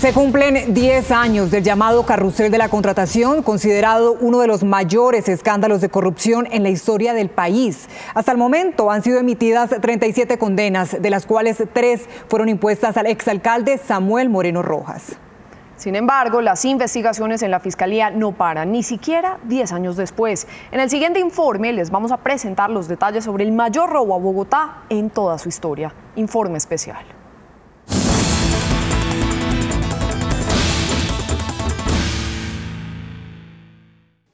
Se cumplen 10 años del llamado carrusel de la contratación, considerado uno de los mayores escándalos de corrupción en la historia del país. Hasta el momento han sido emitidas 37 condenas, de las cuales 3 fueron impuestas al exalcalde Samuel Moreno Rojas. Sin embargo, las investigaciones en la Fiscalía no paran, ni siquiera 10 años después. En el siguiente informe les vamos a presentar los detalles sobre el mayor robo a Bogotá en toda su historia. Informe especial.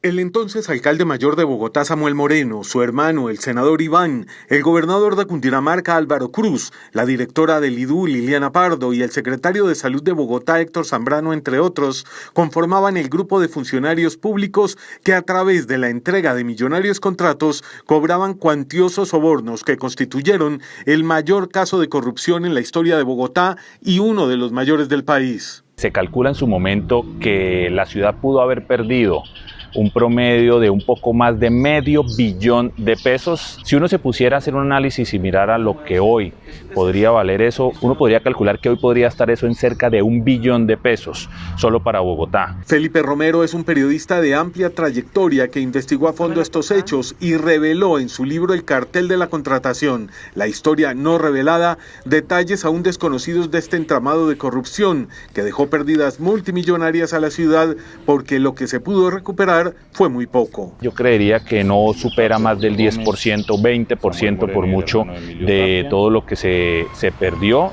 El entonces alcalde mayor de Bogotá, Samuel Moreno, su hermano, el senador Iván, el gobernador de Cundinamarca, Álvaro Cruz, la directora del IDU, Liliana Pardo, y el secretario de Salud de Bogotá, Héctor Zambrano, entre otros, conformaban el grupo de funcionarios públicos que a través de la entrega de millonarios contratos cobraban cuantiosos sobornos que constituyeron el mayor caso de corrupción en la historia de Bogotá y uno de los mayores del país. Se calcula en su momento que la ciudad pudo haber perdido un promedio de un poco más de $500 millones de pesos. Si uno se pusiera a hacer un análisis y mirara lo que hoy podría valer eso, uno podría calcular que hoy podría estar eso en cerca de $1 billón de pesos, solo para Bogotá. Felipe Romero es un periodista de amplia trayectoria que investigó a fondo estos hechos y reveló en su libro El cartel de la contratación, la historia no revelada, detalles aún desconocidos de este entramado de corrupción que dejó pérdidas multimillonarias a la ciudad porque lo que se pudo recuperar fue muy poco. Yo creería que no supera más del 10%, 20% por mucho de todo lo que se perdió.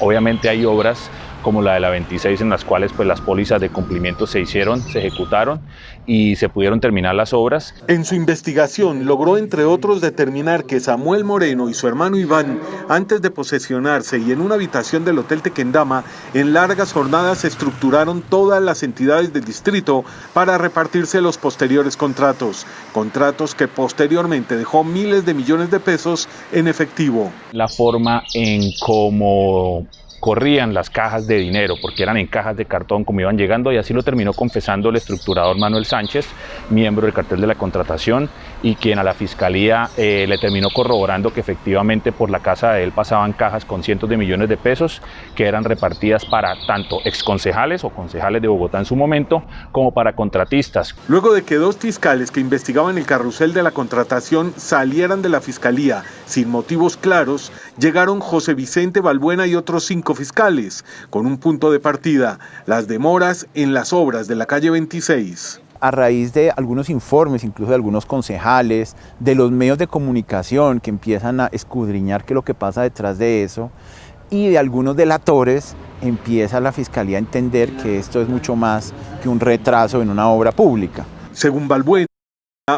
Obviamente hay obras como la de la 26 en las cuales pues las pólizas de cumplimiento se ejecutaron y se pudieron terminar las obras. En su investigación logró entre otros determinar que Samuel Moreno y su hermano Iván, antes de posesionarse y en una habitación del Hotel Tequendama, en largas jornadas estructuraron todas las entidades del distrito para repartirse los posteriores contratos que posteriormente dejó miles de millones de pesos en efectivo. La forma en cómo corrían las cajas de dinero, porque eran en cajas de cartón como iban llegando, y así lo terminó confesando el estructurador Manuel Sánchez, miembro del cartel de la contratación, y quien a la fiscalía le terminó corroborando que efectivamente por la casa de él pasaban cajas con cientos de millones de pesos que eran repartidas para tanto exconcejales o concejales de Bogotá en su momento, como para contratistas. Luego de que 2 fiscales que investigaban el carrusel de la contratación salieran de la fiscalía sin motivos claros, llegaron José Vicente Balbuena y otros 5 fiscales, con un punto de partida: las demoras en las obras de la calle 26. A raíz de algunos informes, incluso de algunos concejales, de los medios de comunicación que empiezan a escudriñar qué es lo que pasa detrás de eso, y de algunos delatores, empieza la fiscalía a entender que esto es mucho más que un retraso en una obra pública. Según Balbuena,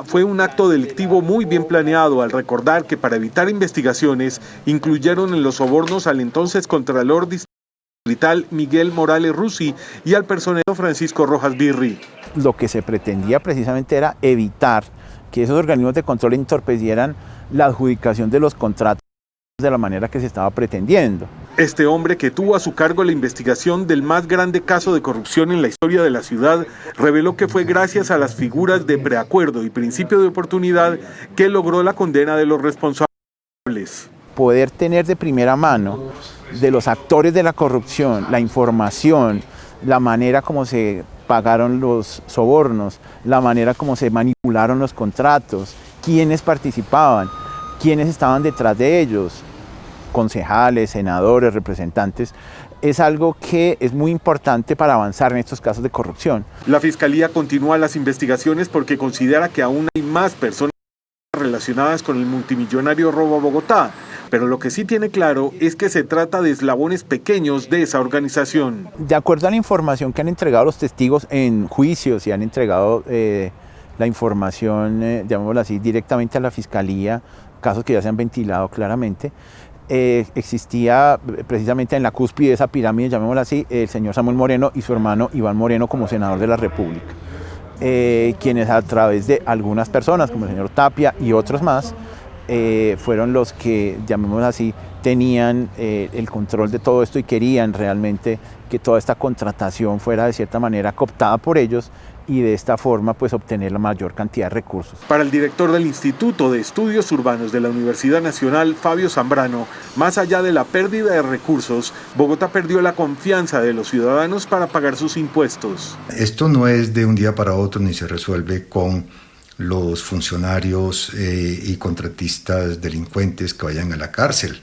fue un acto delictivo muy bien planeado, al recordar que para evitar investigaciones incluyeron en los sobornos al entonces contralor distrital Miguel Morales Rusi y al personero Francisco Rojas Birri. Lo que se pretendía precisamente era evitar que esos organismos de control entorpecieran la adjudicación de los contratos de la manera que se estaba pretendiendo. Este hombre, que tuvo a su cargo la investigación del más grande caso de corrupción en la historia de la ciudad, reveló que fue gracias a las figuras de preacuerdo y principio de oportunidad que logró la condena de los responsables. Poder tener de primera mano de los actores de la corrupción la información, la manera como se pagaron los sobornos, la manera como se manipularon los contratos, quiénes participaban, quiénes estaban detrás de ellos, concejales, senadores, representantes, es algo que es muy importante para avanzar en estos casos de corrupción. La Fiscalía continúa las investigaciones porque considera que aún hay más personas relacionadas con el multimillonario robo a Bogotá, pero lo que sí tiene claro es que se trata de eslabones pequeños de esa organización. De acuerdo a la información que han entregado los testigos en juicios y han entregado la información, llamémoslo así, directamente a la Fiscalía, casos que ya se han ventilado claramente, existía precisamente en la cúspide de esa pirámide, llamémoslo así, el señor Samuel Moreno y su hermano Iván Moreno como senador de la República, quienes a través de algunas personas, como el señor Tapia y otros más, fueron los que, llamémoslo así, tenían el control de todo esto y querían realmente que toda esta contratación fuera de cierta manera cooptada por ellos y de esta forma pues obtener la mayor cantidad de recursos. Para el director del Instituto de Estudios Urbanos de la Universidad Nacional, Fabio Zambrano, más allá de la pérdida de recursos, Bogotá perdió la confianza de los ciudadanos para pagar sus impuestos. Esto no es de un día para otro ni se resuelve con los funcionarios y contratistas delincuentes que vayan a la cárcel.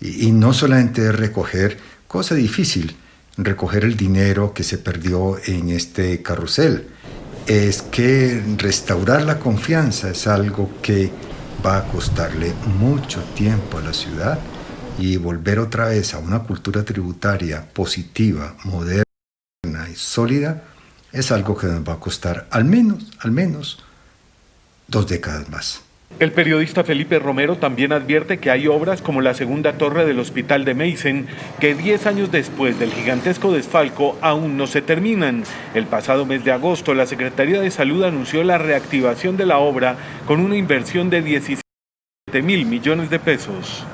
Y no solamente es recoger, cosa difícil, recoger el dinero que se perdió en este carrusel. Es que restaurar la confianza es algo que va a costarle mucho tiempo a la ciudad y volver otra vez a una cultura tributaria positiva, moderna y sólida es algo que nos va a costar al menos 2 décadas más. El periodista Felipe Romero también advierte que hay obras como la segunda torre del Hospital de Meissen que 10 años después del gigantesco desfalco aún no se terminan. El pasado mes de agosto, la Secretaría de Salud anunció la reactivación de la obra con una inversión de 17.000 millones de pesos.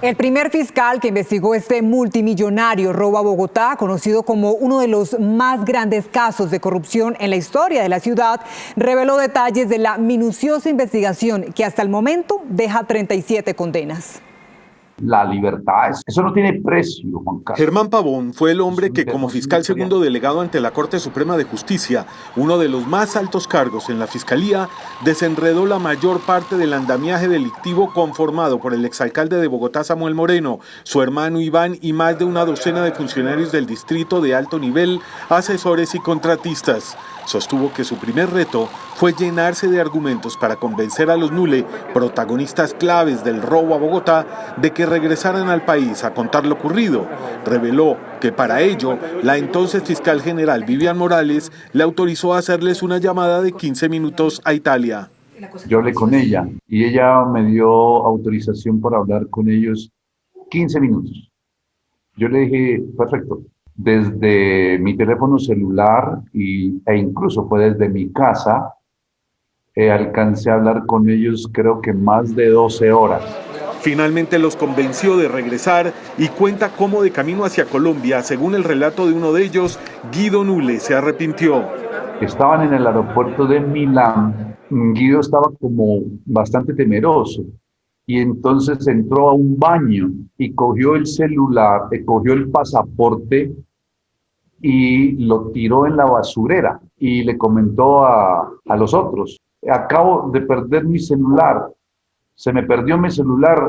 El primer fiscal que investigó este multimillonario robo a Bogotá, conocido como uno de los más grandes casos de corrupción en la historia de la ciudad, reveló detalles de la minuciosa investigación que hasta el momento deja 37 condenas. La libertad, eso no tiene precio, Juan Carlos. Germán Pavón fue el hombre que, como fiscal segundo delegado ante la Corte Suprema de Justicia, uno de los más altos cargos en la Fiscalía, desenredó la mayor parte del andamiaje delictivo conformado por el exalcalde de Bogotá, Samuel Moreno, su hermano Iván y más de una docena de funcionarios del distrito de alto nivel, asesores y contratistas. Sostuvo que su primer reto fue llenarse de argumentos para convencer a los Nule, protagonistas claves del robo a Bogotá, de que regresaran al país a contar lo ocurrido. Reveló que para ello, la entonces fiscal general Vivian Morales le autorizó a hacerles una llamada de 15 minutos a Italia. Yo hablé con ella y ella me dio autorización para hablar con ellos 15 minutos. Yo le dije, perfecto. Desde mi teléfono celular e incluso fue desde mi casa, alcancé a hablar con ellos creo que más de 12 horas. Finalmente los convenció de regresar y cuenta cómo de camino hacia Colombia, según el relato de uno de ellos, Guido Nule se arrepintió. Estaban en el aeropuerto de Milán, Guido estaba como bastante temeroso y entonces entró a un baño y cogió el celular, cogió el pasaporte y lo tiró en la basurera y le comentó a los otros, acabo de perder mi celular, se me perdió mi celular,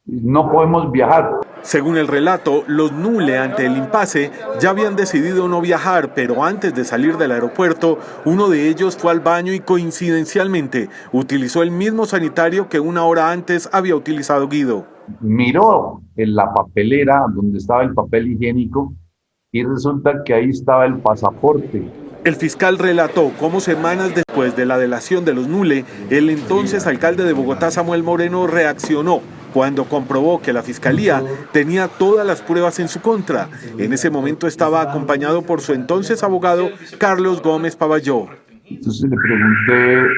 no podemos viajar. Según el relato, los Nule ante el impasse ya habían decidido no viajar, pero antes de salir del aeropuerto, uno de ellos fue al baño y coincidencialmente utilizó el mismo sanitario que una hora antes había utilizado Guido. Miró en la papelera donde estaba el papel higiénico y resulta que ahí estaba el pasaporte. El fiscal relató cómo semanas después de la delación de los Nule, el entonces alcalde de Bogotá, Samuel Moreno, reaccionó cuando comprobó que la fiscalía tenía todas las pruebas en su contra. En ese momento estaba acompañado por su entonces abogado, Carlos Gómez Pavalló. Entonces le pregunté,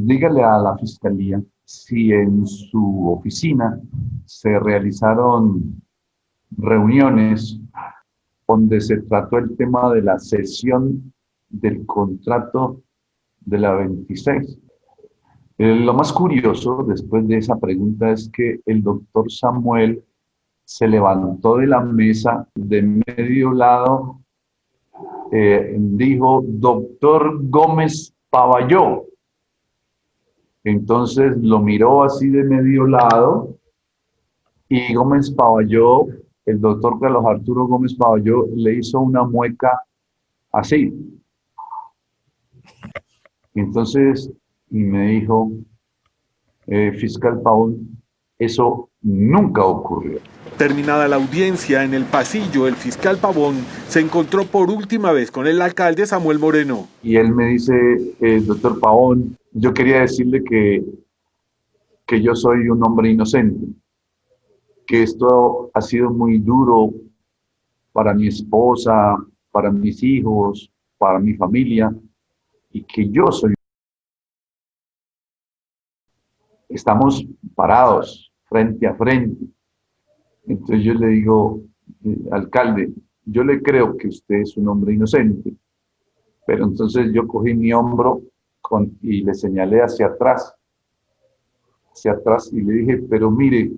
dígale a la fiscalía si en su oficina se realizaron reuniones donde se trató el tema de la cesión del contrato de la 26. Lo más curioso después de esa pregunta es que el doctor Samuel se levantó de la mesa de medio lado, dijo, doctor Gómez Pavalló. Entonces lo miró así de medio lado y Gómez Pavalló, el doctor Carlos Arturo Gómez Pavalló, le hizo una mueca así. Entonces, y me dijo, fiscal Pavón, eso nunca ocurrió. Terminada la audiencia, en el pasillo, el fiscal Pavón se encontró por última vez con el alcalde Samuel Moreno. Y él me dice, doctor Pavón, yo quería decirle que yo soy un hombre inocente, que esto ha sido muy duro para mi esposa, para mis hijos, para mi familia, y que yo soy. Estamos parados frente a frente. Entonces yo le digo, alcalde, yo le creo que usted es un hombre inocente, Pero entonces yo cogí mi hombro y le señalé hacia atrás, y le dije, pero mire,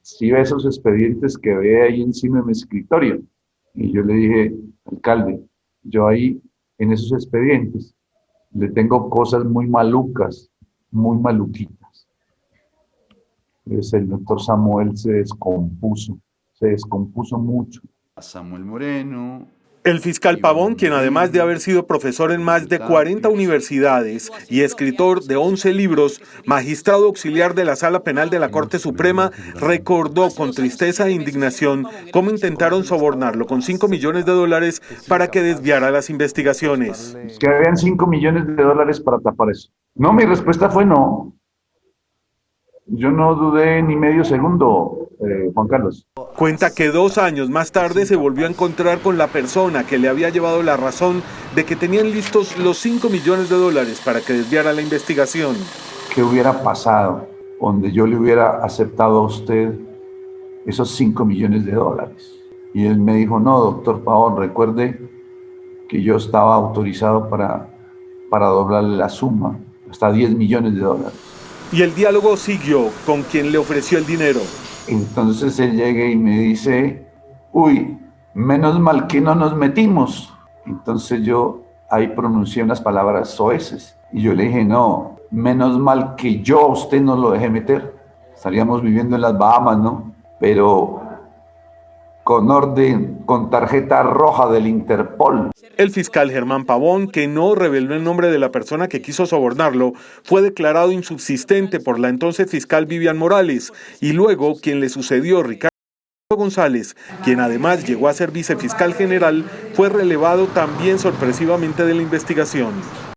si ve esos expedientes que ve ahí encima de mi escritorio. Y yo le dije, alcalde, yo ahí en esos expedientes le tengo cosas muy malucas, muy maluquitas. Entonces el doctor Samuel se descompuso mucho. Samuel Moreno. El fiscal Pavón, quien además de haber sido profesor en más de 40 universidades y escritor de 11 libros, magistrado auxiliar de la Sala Penal de la Corte Suprema, recordó con tristeza e indignación cómo intentaron sobornarlo con $5 millones para que desviara las investigaciones. Que habían $5 millones para tapar eso. No, mi respuesta fue no. Yo no dudé ni medio segundo, Juan Carlos. Cuenta que 2 años más tarde se volvió a encontrar con la persona que le había llevado la razón de que tenían listos los $5 millones para que desviara la investigación. ¿Qué hubiera pasado donde yo le hubiera aceptado a usted esos $5 millones? Y él me dijo, no, doctor Pavón, recuerde que yo estaba autorizado para doblarle la suma, hasta $10 millones. Y el diálogo siguió con quien le ofreció el dinero. Entonces él llega y me dice, uy, menos mal que no nos metimos. Entonces yo ahí pronuncié unas palabras soeces. Y yo le dije, no, menos mal que yo a usted no lo dejé meter. Estaríamos viviendo en las Bahamas, ¿no? Pero con orden, con tarjeta roja del Interpol. El fiscal Germán Pavón, que no reveló el nombre de la persona que quiso sobornarlo, fue declarado insubsistente por la entonces fiscal Vivian Morales y luego quien le sucedió, Ricardo González, quien además llegó a ser vicefiscal general, fue relevado también sorpresivamente de la investigación.